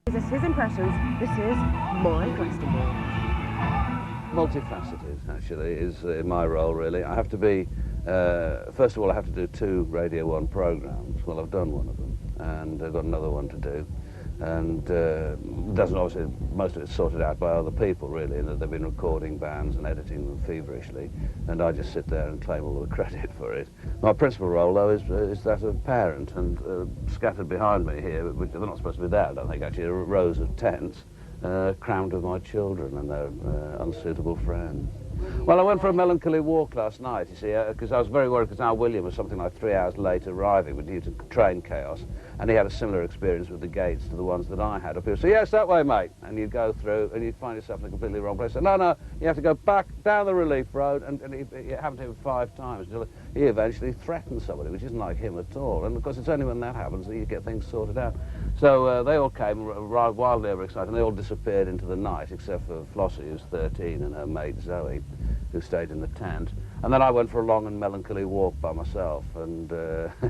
This is his impressions. This is my Glastonbury. Multifaceted, actually, is my role, really. I have to be, first of all, I have to do 2 Radio 1 programmes. Well, I've done one of them, and I've got another one to do. And doesn't obviously, most of it's sorted out by other people, really, in that they've been recording bands and editing them feverishly, and I just sit there and claim all the credit for it. My principal role, though, is that of parent, and scattered behind me here, which they're not supposed to be there, I don't think, actually, are rows of tents, crammed with my children and their unsuitable friends. Well, I went for a melancholy walk last night, you see, because I was very worried because now William was something like 3 hours late arriving due to train chaos, and he had a similar experience with the gates to the ones that I had. People say, yes, that way, mate, and you go through and you find yourself in a completely wrong place. So, no, you have to go back down the relief road, and it happened to him 5 times until he eventually threatened somebody, which isn't like him at all. And of course, it's only when that happens that you get things sorted out. So they all came wildly overexcited, and they all disappeared into the night, except for Flossie, who's 13, and her mate Zoe, who stayed in the tent. And then I went for a long and melancholy walk by myself, and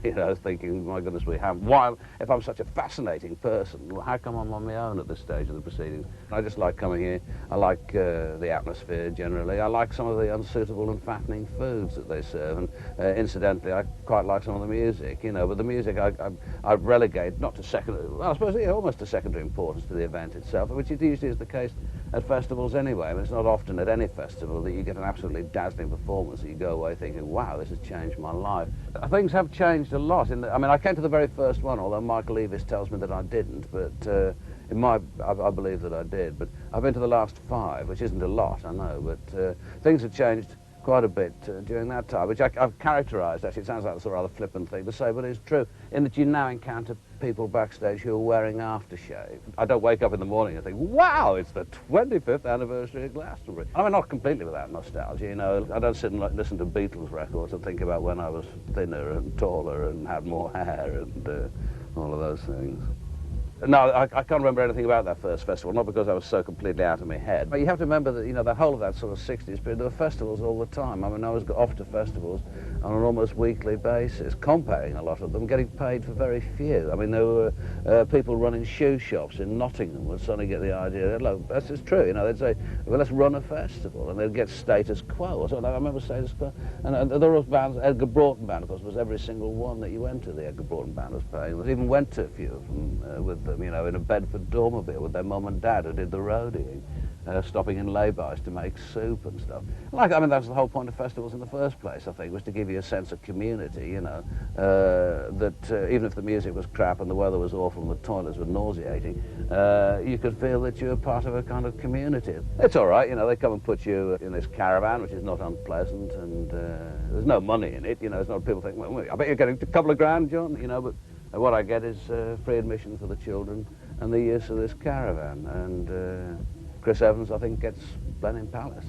you know, thinking, my goodness, why, if I'm such a fascinating person, how come I'm on my own at this stage of the proceedings? I just like coming here. I like the atmosphere generally. I like some of the unsuitable and fattening foods that they serve, and incidentally, I quite like some of the music, you know, but the music I relegate not to secondary, well, I suppose, yeah, almost to secondary importance to the event itself, which it usually is the case at festivals anyway. I mean, it's not often at any festival that you get an absolutely dazzling performance that you go away thinking, wow, this has changed my life. Things have changed a lot. I mean, I came to the very first one, although Michael Eavis tells me that I didn't, but I believe that I did. But I've been to the last 5, which isn't a lot, I know, but things have changed quite a bit during that time, which I've characterised, actually. It sounds like a sort of rather flippant thing to say, but it's true, in that you now encounter people backstage who are wearing aftershave. I don't wake up in the morning and think, wow, it's the 25th anniversary of Glastonbury. I mean, not completely without nostalgia, you know. I don't sit and listen to Beatles records and think about when I was thinner and taller and had more hair and all of those things. No, I can't remember anything about that first festival, not because I was so completely out of my head. But you have to remember that, you know, the whole of that sort of 60s period, there were festivals all the time. I mean, I was off to festivals on an almost weekly basis, compaying a lot of them, getting paid for very few. I mean, there were people running shoe shops in Nottingham would suddenly get the idea, look, that's just true, you know, they'd say, well, let's run a festival, and they'd get status quo. So I remember status quo, and there were bands, Edgar Broughton Band, of course, was every single one that you went to, the Edgar Broughton Band was paying. I even went to a few of them with them, you know, in a Bedford dormobile with their mum and dad who did the roadieing, stopping in lay-bys to make soup and stuff. I mean, that's the whole point of festivals in the first place, I think, was to give you a sense of community, you know, that even if the music was crap and the weather was awful and the toilets were nauseating, you could feel that you were part of a kind of community. It's all right, you know, they come and put you in this caravan, which is not unpleasant, and there's no money in it, you know. It's not people think, well, I bet you're getting a couple of grand, John, you know, but what I get is free admission for the children and the use of this caravan, and Chris Evans, I think, gets Blenheim Palace.